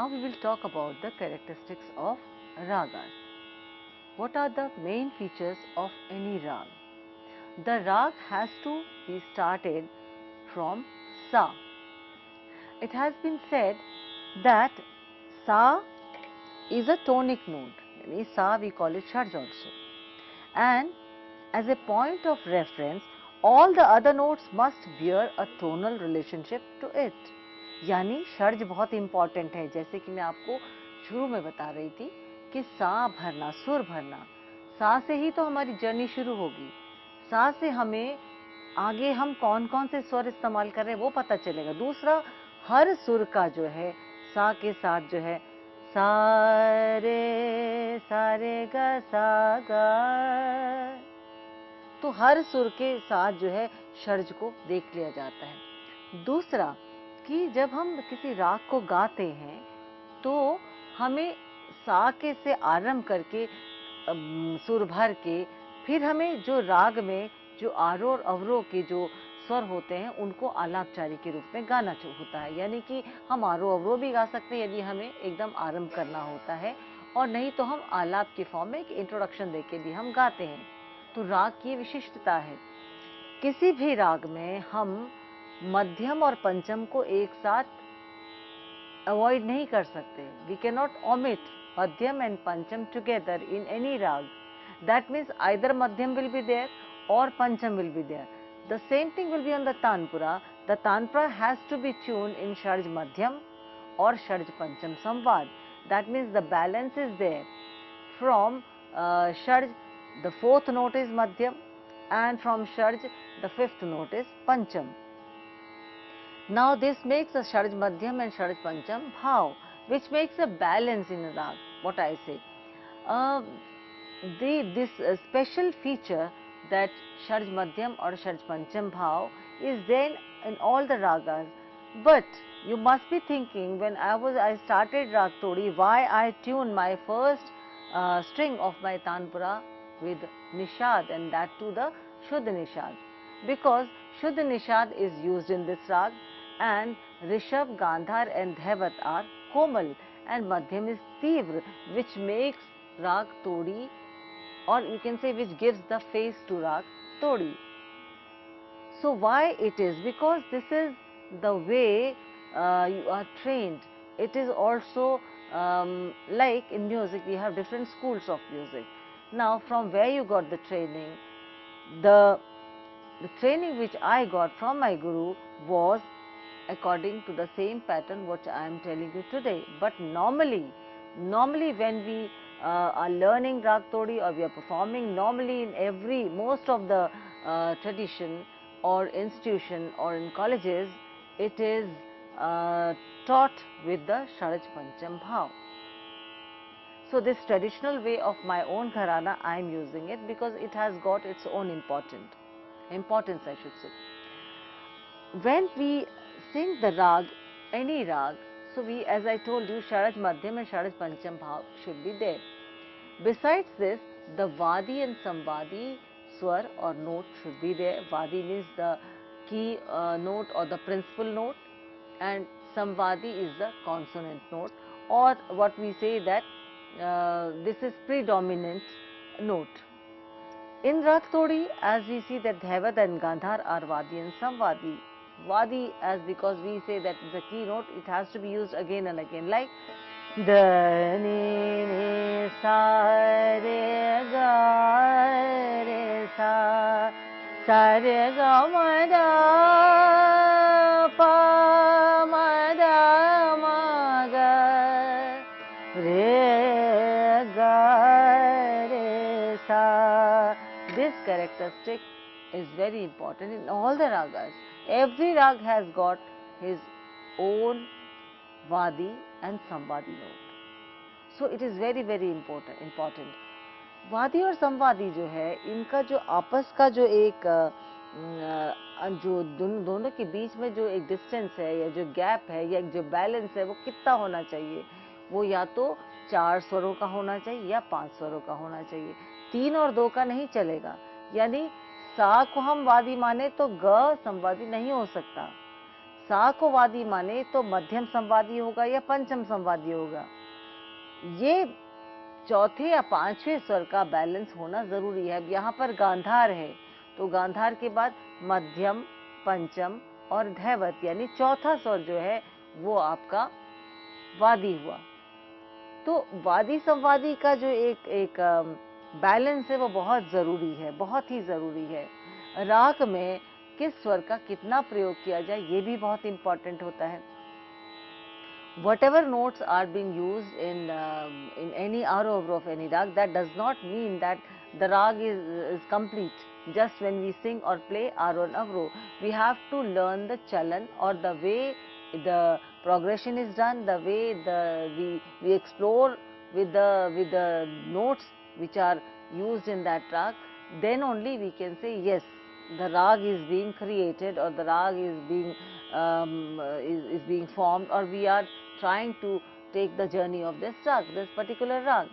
Now we will talk about the characteristics of ragas. What are the main features of any rag? The rag has to be started from sa. It has been said that sa is a tonic note. Yani sa we call it sharj also. And as a point of reference, all the other notes must bear a tonal relationship to it. यानी षड्ज बहुत important है. जैसे कि मैं आपको शुरू में बता रही थी कि सा भरना, सुर भरना, सा से ही तो हमारी जर्नी शुरू होगी. सा से हमें आगे हम कौन कौन से स्वर इस्तेमाल कर रहे हैं वो पता चलेगा. दूसरा, हर सुर का जो है सा के साथ जो है सा रे ग सा गा, तो हर सुर के साथ जो है षड्ज को देख लिया जाता है. दूसरा कि जब हम किसी राग को गाते हैं तो हमें सा के से आरंभ करके सुर भर के फिर हमें जो राग में जो आरोह और अवरोह के जो स्वर होते हैं उनको आलापचारी के रूप में गाना होता है. यानी कि हम आरोह अवरोह भी गा सकते हैं यदि हमें एकदम आरंभ करना होता है, और नहीं तो हम आलाप के फॉर्म में एक इंट्रोडक्शन देके भी हम गाते हैं. तो राग की विशिष्टता है. किसी भी राग में हम मध्यम और पंचम को एक साथ अवॉइड नहीं कर सकते. वी कैन नॉट ओमिट मध्यम एंड पंचम टुगेदर इन एनी राग. दैट मीन्स आइदर मध्यम विल बी देयर और pancham will be there. The same thing will be on the tanpura. The tanpura has to be tuned in sharj madhyam or sharj pancham samvad. That means the balance is there. From sharj, the fourth note is madhyam, and from sharj, the fifth note is pancham. Now this makes a sharj madhyam and sharj pancham bhav, which makes a balance in a rag. What I say, this special feature that sharj madhyam or sharj pancham bhav is there in all the ragas. But you must be thinking, when I started rag todi, why I tuned my first string of my tanpura with nishad, and that too the shuddha nishad, because shuddha nishad is used in this rag, and rishabh, gandhar and dhaivat are komal, and madhyam is tivra, which makes rag todi, or you can say which gives the face to rag todi. So why it is? Because this is the way you are trained. It is also like in music we have different schools of music. Now from where you got the training? The training which I got from my guru was according to the same pattern what I am telling you today. But normally when we are learning rag todi or we are performing, normally in most of the tradition or institution or in colleges, it is taught with the sharj pancham bhav. So this traditional way of my own gharana, I am using it because it has got its own importance, I should say. When we sing the rag, any rag, so we, as I told you, sharaj madhyam and sharaj pancham bhav should be there. Besides this, the vadi and samvadi swar or note should be there. Vadi means the key note or the principal note, and samvadi is the consonant note, or what we say that this is predominant note. In rag todi, as we see that dhaivat and gandhar are vadi and samvadi. Vadi, as because we say that the key note, it has to be used again and again, like da ni ni sa re ga re sa re ga ma da pa ma da ma ga re ga re sa. This characteristic is very important in all the ragas. Every rag has got his own vadi and samvadi note. So it is very important. वादी और संवादी जो है, इनका जो आपस का जो एक जो दोनों के बीच में जो एक डिस्टेंस है या जो गैप है या जो बैलेंस है, वो कितना होना चाहिए? वो या तो 4 स्वरों का होना चाहिए या 5 स्वरों का होना चाहिए. 3 और 2 का नहीं चलेगा. यानी सा को हम वादी माने तो ग संवादी नहीं हो सकता. सा को वादी माने तो मध्यम संवादी होगा या पंचम संवादी होगा। ये चौथे या पांचवें स्वर का बैलेंस होना जरूरी है। यहाँ पर गांधार है तो गांधार के बाद मध्यम, पंचम और धैवत यानी चौथा स्वर जो है वो आपका वादी हुआ। तो वादी संवादी का जो एक बैलेंस है वो बहुत जरूरी है, बहुत ही जरूरी है। राग में किस स्वर का कितना प्रयोग किया जाए ये भी बहुत इंपॉर्टेंट होता है। Whatever notes are being used in any aroha of any rag, that does not mean that the rag is complete just when we sing or play aroha avroh. We have to learn the chalan or the way the progression is done, the way we explore with the notes which are used in that rag. Then only we can say yes, the rag is being created or the rag is being formed, or we are trying to take the journey of this rag, this particular rag.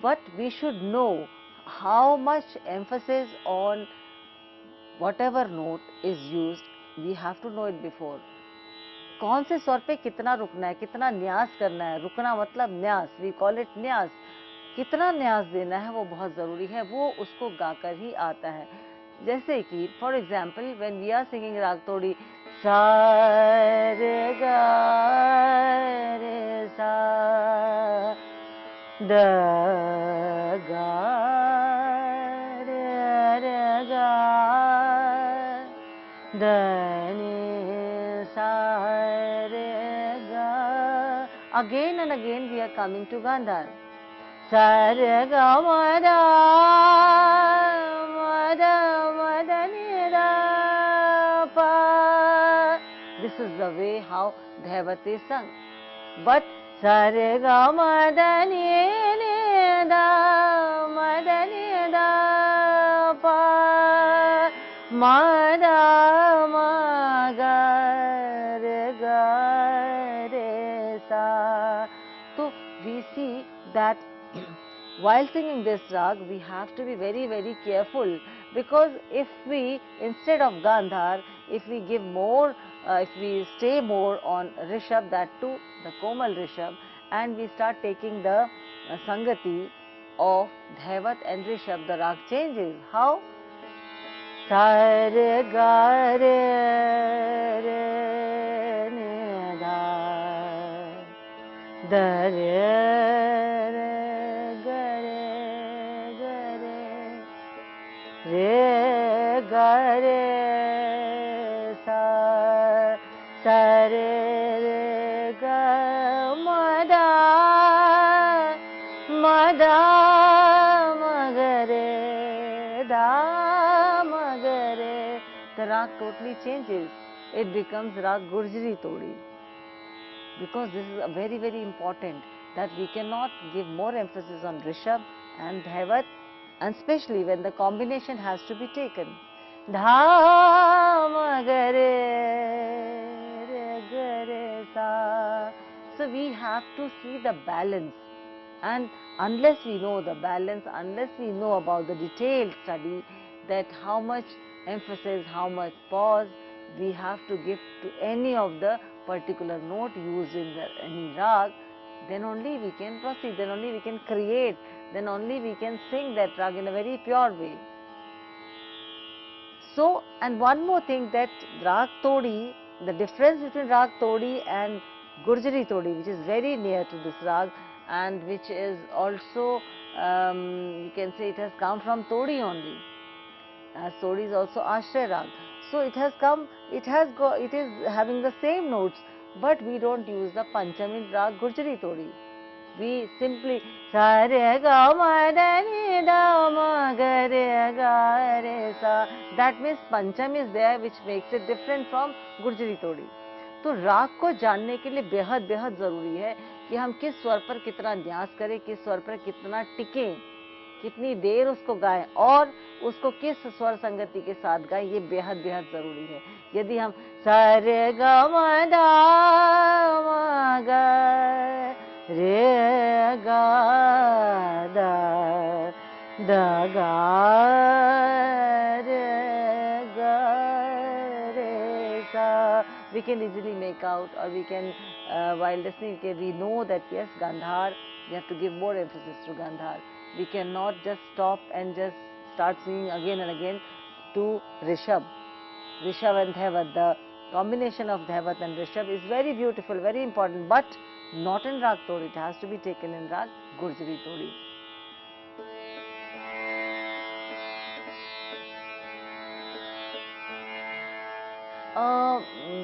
But we should know how much emphasis on whatever note is used, we have to know it before. कौन से स्वर पे कितना रुकना है, कितना न्यास करना है, रुकना मतलब न्यास, we call it न्यास, कितना न्यास देना है वो बहुत ज़रूरी है, वो उसको गाकर ही आता है। जैसे कि for example when we are singing raag Todi, सा रे गा रे सा द गा रे गा द नि सा रे गा. Again and again we are coming to Gandhar. Sa re ga ma da ma da ma da ni da pa. This is the way how Dhaivat is sung. But sa re ga ma da ni da ma da ni da pa ma da ma ga re sa. So we see that while singing this rag we have to be very, very careful, because if we, instead of Gandhar, if we give more, if we stay more on Rishabh, that too the Komal Rishabh, and we start taking the Sangati of Dhaivat and Rishabh, the rag changes. How? Sa re ga re re ni da da re re ga re ga re sa sa re ga ma da ma ga re da ma ga re. The rag totally changes. It becomes rag Gurjari Todi, because this is a very, very important, that we cannot give more emphasis on Rishabh and Dhaivat, and especially when the combination has to be taken. Dha ma ga re sa. So we have to see the balance, and unless we know the balance, unless we know about the detailed study, that how much emphasis, how much pause we have to give to any of the particular note used in any rag, then only we can proceed, then only we can create, then only we can sing that rag in a very pure way. So, and one more thing, that rag Todi, the difference between rag Todi and Gurjari Todi, which is very near to this rag, and which is also, you can say it has come from Todi only, as Todi is also Ashray rag. So it has come, it is having the same notes, but we don't use the Pancham in rag Gurjari Todi. We simply sa re ga ma da ni da ma ga re ga re sa. That means Pancham is there, which makes it different from Gurjari Todi. तो राग को जानने के लिए बेहद बेहद जरूरी है कि हम किस स्वर पर कितना न्यास करें, किस स्वर पर कितना टिकें, कितनी देर उसको गाएं और उसको किस स्वर संगति के साथ गाएं, ये बेहद बेहद जरूरी है। यदि हम सा रे गा मा दा मा गा रे गा दा दा गा रे गा रे सा, we can easily make out, or we can, while listening, we know that yes, Gandhar, we have to give more emphasis to Gandhar. We cannot just stop and just start singing again and again to Rishabh. Rishabh and Dhaivat, the combination of Dhaivat and Rishabh is very beautiful, very important, but not in Rag Todi. It has to be taken in Rag Gurjari Todi.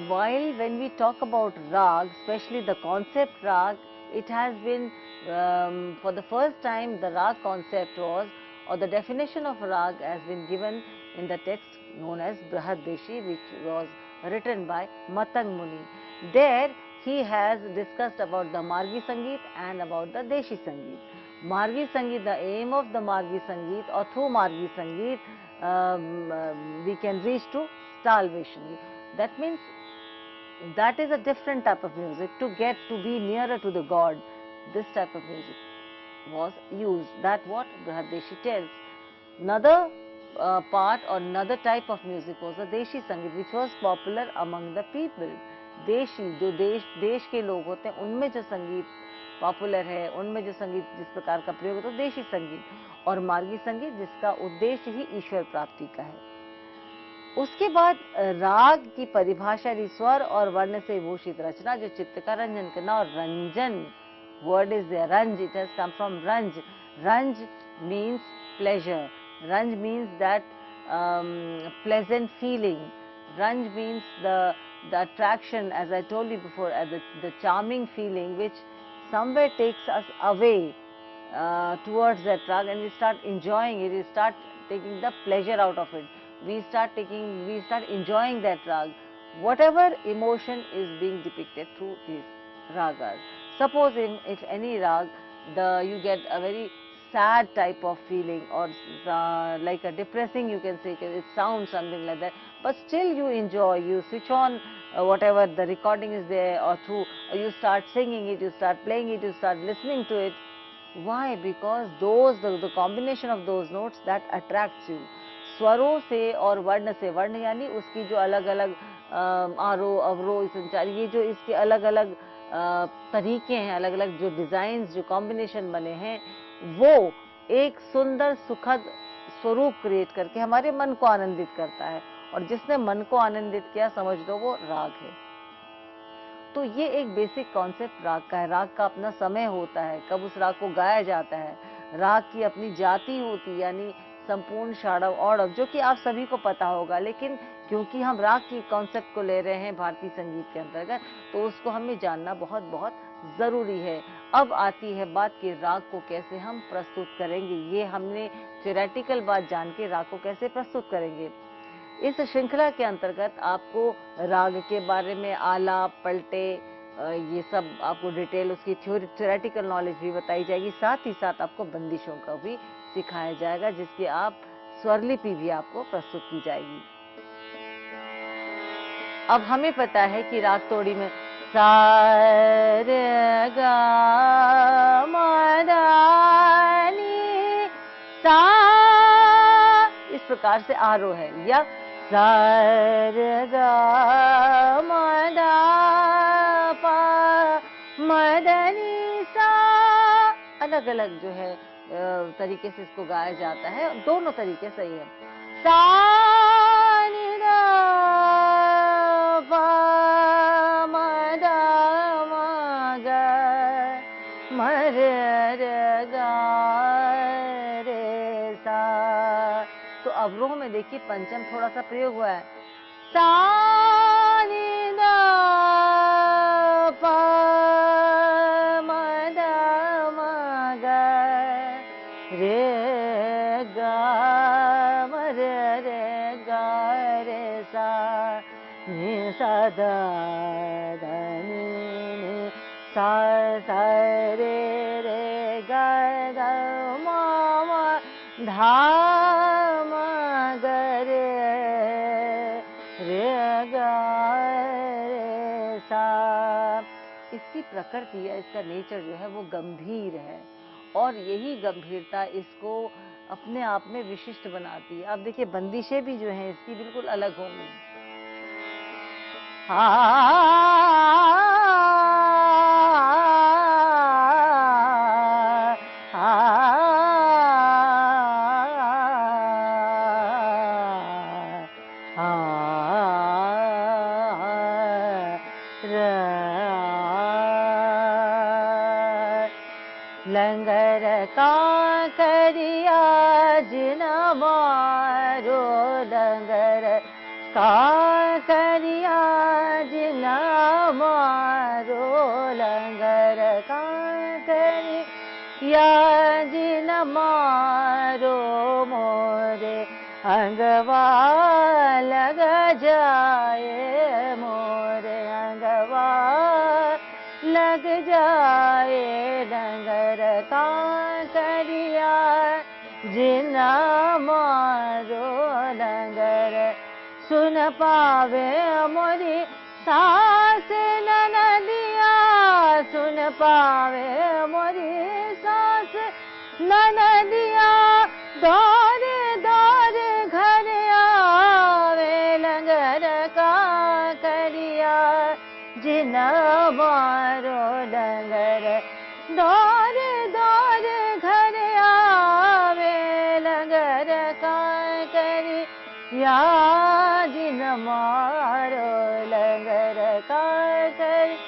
While when we talk about Rag, especially the concept Rag, it has been, for the first time, the Rag concept was, or the definition of Rag has been given in the text known as Brihadeshi, which was written by Matang Muni. There he has discussed about the Margi Sangeet and about the Deshi Sangeet. Margi Sangeet, the aim of the Margi Sangeet, or through Margi Sangeet, we can reach to salvation. That means that is a different type of music to get to be nearer to the God. This type of music was used. That what Brihadeshi tells. Another part or another type of music was the Deshi Sangeet, which was popular among the people. देशी, जो देश के लोग होते हैं, उनमें जो संगीत पॉपुलर है, उनमें जो संगीत जिस प्रकार का प्रयोग होता है, देशी संगीत, और मार्गी संगीत जिसका उद्देश्य ही ईश्वर प्राप्ति का है। उसके बाद राग की परिभाषा स्वर और वर्ण से भूषित रचना जो चित्त का रंजन करना, और रंजन वर्ड इज देयर, रंज, इट हैज कम फ्रॉम रंज. रंज मीन्स प्लेजर, रंज means that pleasant feeling. Ranj means the attraction, as I told you before, the charming feeling which somewhere takes us away towards that rag, and we start enjoying it, we start taking the pleasure out of it, we start enjoying that rag, whatever emotion is being depicted through these ragas. Suppose if any rag, you get a very sad type of feeling, or like a depressing, you can say, it sounds something like that, but still you enjoy, you switch on whatever the recording is there, or you start singing it, you start playing it, you start listening to it. Why? Because the combination of those notes that attracts you. स्वरों से और वर्ण से, वर्ण यानी उसकी जो अलग अलग आरोह अवरोह संचार, ये जो इसके अलग अलग तरीके हैं, अलग अलग जो डिजाइन, जो कॉम्बिनेशन बने हैं, वो एक सुंदर सुखद स्वरूप क्रिएट करके हमारे मन को आनंदित करता है, और जिसने मन को आनंदित किया, समझ दो वो राग है। तो ये एक बेसिक कॉन्सेप्ट राग का है। राग का अपना समय होता है, कब उस राग को गाया जाता है, राग की अपनी जाति होती है, यानी संपूर्ण, षाडव, औडव, जो कि आप सभी को पता होगा, लेकिन क्योंकि हम राग की कॉन्सेप्ट को ले रहे हैं भारतीय संगीत के अंतर्गत, तो उसको हमें जानना बहुत बहुत जरूरी है। अब आती है बात कि राग को कैसे हम प्रस्तुत करेंगे। ये हमने थ्योरेटिकल बात जान के राग को कैसे प्रस्तुत करेंगे। इस श्रृंखला के अंतर्गत आपको राग के बारे में आलाप, पलटे, ये सब आपको डिटेल, उसकी थ्योरेटिकल नॉलेज भी बताई जाएगी, साथ ही साथ आपको बंदिशों का भी सिखाया जाएगा, जिसकी आप स्वरलिपि भी आपको प्रस्तुत की जाएगी। अब हमें पता है कि राग तोड़ी में सा रे गा मा धा नी सा, इस प्रकार से आरोह है, या सा रे गा मा धा पा मा धा नी सा, अलग अलग जो है तरीके से इसको गाया जाता है, दोनों तरीके सही है। सा नी धा पा मा धा मा गा मा रे रे गा रे सा। तो अवरोह में देखिए पंचम थोड़ा सा प्रयोग हुआ है, सा नी धा पा मा धा मा गा रे गा मा रे रे गा रे सा नी सा धा धा नी सा सा रे रे गा धा मा मा धा मा गा रे रे गा रे सा। इसकी प्रकृति या इसका नेचर जो है वो गंभीर है, और यही गंभीरता इसको अपने आप में विशिष्ट बनाती है। अब देखिए बंदिशें भी जो हैं इसकी बिल्कुल अलग होंगी। लंगर का करिया जिन मारो लंगर का करिया जिन मारो लंगर का करिया जिन मारो मोरे अंगवा लग जाए मोरे अंगवा लग जाए डंगर का करिया जिना मारो डंगर सुन पावे मोरी सास ननदिया सुन पावे मोरी सास ननदिया दौरे दौरे घर आवे लंगर का करिया जिना मारो डंगर दौरे दौरे घर आवे लंगर का करिया जिन मारो लंगर का करिया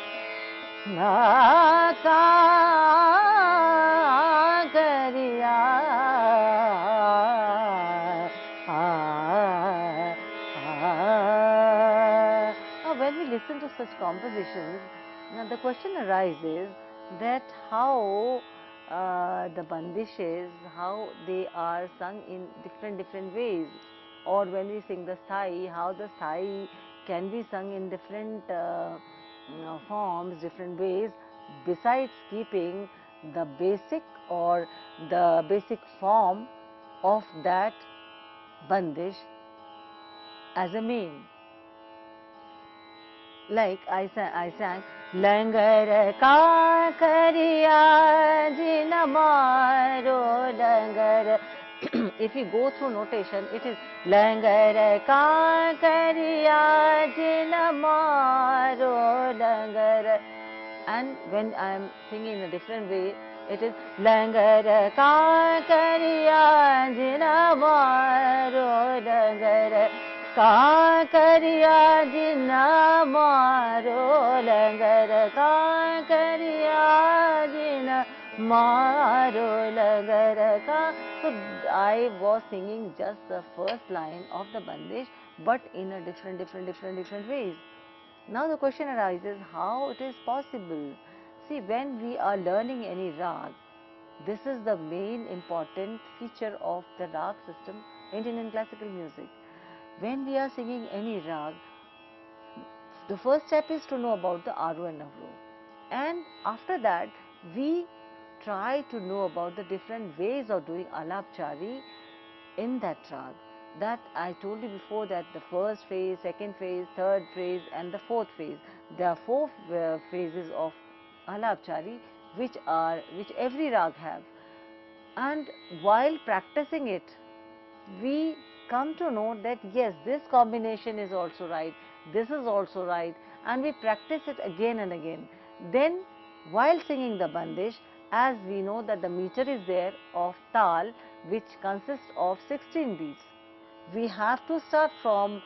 करिया when we listen to such compositions, now the question arises that how the bandishes, how they are sung in different ways, or when we sing the sthai, how the sthai can be sung in different forms, different ways, besides keeping the basic or the basic form of that bandish as a main. Like I sang Langar ka kariya jin maro langar. If you go through notation, it is Langar ka kariya jin maro langar. And when I am singing in a different way, it is Langar ka kariya jin maro langar. का करिया जिना मारो लंगर का करिया जिना मारो लंगर का. So I was singing just the first line of the bandish, but in a different ways. Now the question arises, how it is possible? See, when we are learning any rag, this is the main important feature of the rag system in Indian classical music. When we are singing any rag, the first step is to know about the Aru and Avro, and after that we try to know about the different ways of doing alapchari in that rag. That I told you before, that the first phase, second phase, third phase and the fourth phase, there are four phases of alapchari which every rag have, and while practicing it we come to know that yes, this combination is also right, this is also right, and we practice it again and again. Then while singing the bandish, as we know that the meter is there of tal, which consists of 16 beats, we have to start from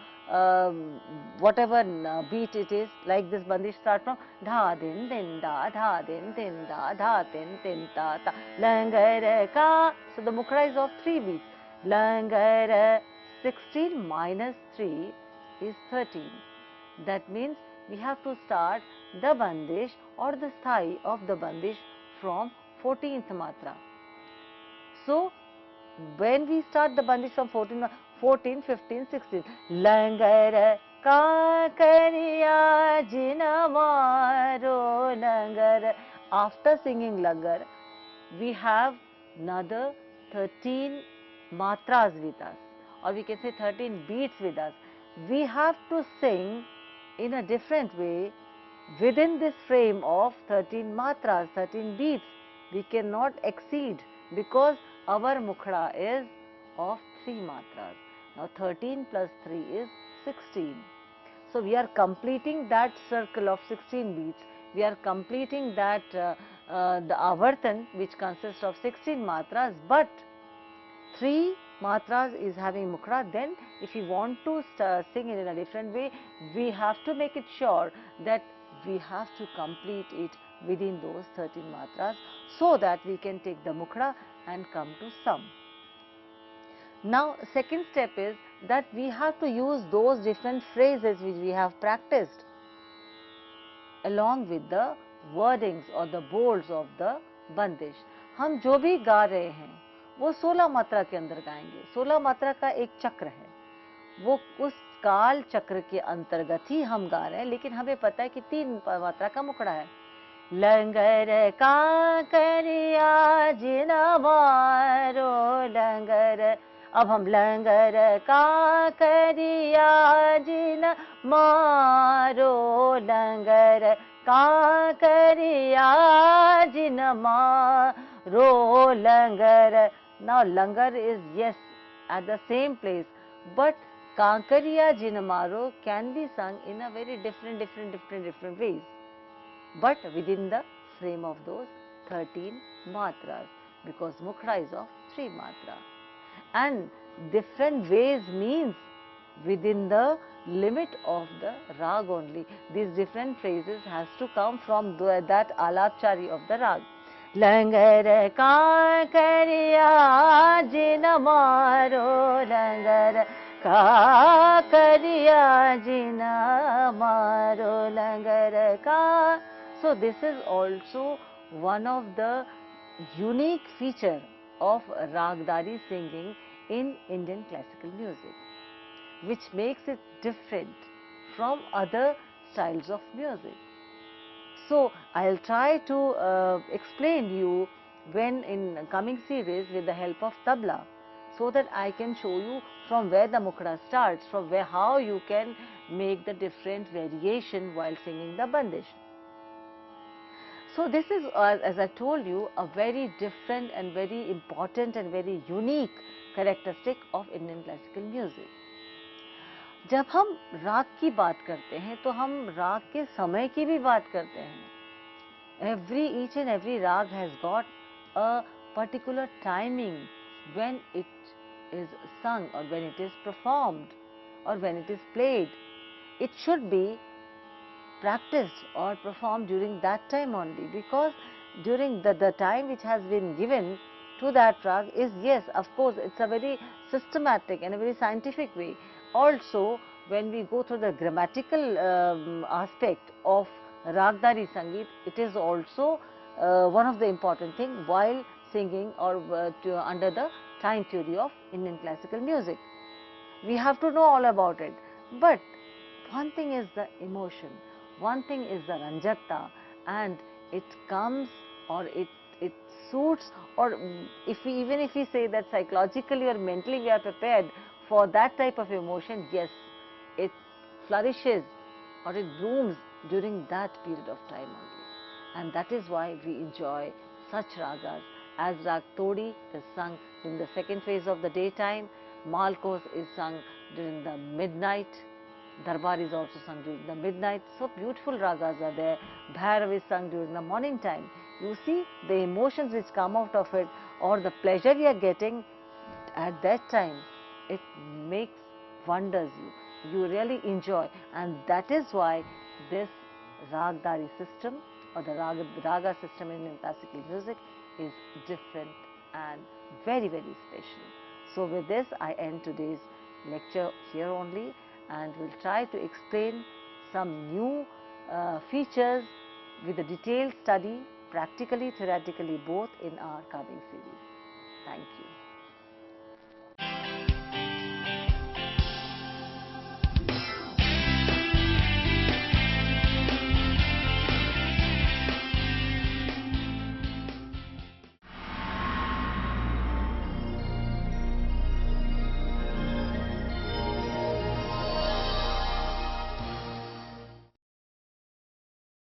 whatever beat it is. Like this bandish start from dha din din da dha din din da dha din din ta ta langar ka. So the mukra is of 3 beats. Langar 16 minus 3 is 13. That means we have to start the bandish or the sthai of the bandish from 14th matra. So when we start the bandish from 14, 15, 16, langar ka kariya jina maro langar. After singing langar, we have another 13 matras with us, or we can say 13 beats with us. We have to sing in a different way within this frame of 13 matras, 13 beats. We cannot exceed, because our mukhra is of 3 matras. Now 13 plus 3 is 16. So we are completing that circle of 16 beats. We are completing that the avartan, which consists of 16 matras, but 3 matras is having mukhra. Then if we want to sing it in a different way, we have to make it sure that we have to complete it within those 13 matras, so that we can take the mukhra and come to sum. Now second step is that we have to use those different phrases which we have practiced along with the wordings or the bolds of the bandish. हम जो भी गा रहे हैं वो 16 मात्रा के अंदर गाएंगे. 16 मात्रा का एक चक्र है, वो उस काल चक्र के अंतर्गत ही हम गा रहे हैं, लेकिन हमें पता है कि 3 मात्रा का मुखड़ा है. लंगर का करिया जिन मारो लंगर. अब हम लंगर का करिया जिन मारो लंगर का करिया जिन मारो लंगर. Now langar is yes at the same place, but kankariya jinamaro can be sung in a very different ways, but within the frame of those 13 matras, because mukhra is of 3 matra. And different ways means within the limit of the rag only. These different phrases has to come from that alapchari of the rag. लंगर का करिया जिन मारो लंगर का करिया जिन मारो लंगर का. So this is also one of the unique feature of ragdari singing in Indian classical music, which makes it different from other styles of music. So I'll try to explain you when in coming series with the help of tabla, so that I can show you from where the mukhra starts, from where how you can make the different variation while singing the bandish. So this is, as I told you, a very different and very important and very unique characteristic of Indian classical music. जब हम राग की बात करते हैं तो हम राग के समय की भी बात करते हैं. Each and every rag has got a particular timing when it is sung or when it is performed or when it is played. It should be practiced or performed during that time only, because during the time which has been given to that rag is, yes, of course, it's a very systematic and a very scientific way. Also, when we go through the grammatical aspect of ragdari sangeet, it is also one of the important thing while singing or under the time theory of Indian classical music. We have to know all about it. But one thing is the emotion, one thing is the ranjata, and it comes or it suits, or even if we say that psychologically or mentally we are prepared for that type of emotion, yes, it flourishes or it blooms during that period of time only. And that is why we enjoy such ragas, as Rag Todi is sung during the second phase of the daytime, Malkos is sung during the midnight, Darbar is also sung during the midnight. So beautiful ragas are there. Bhairav is sung during the morning time. You see the emotions which come out of it, or the pleasure we are getting at that time, it makes wonders. You really enjoy, and that is why this ragdari system or the raga system in classical music is different and very special. So with this I end today's lecture here only, and will try to explain some new features with a detailed study, practically, theoretically, both in our coming series. Thank you.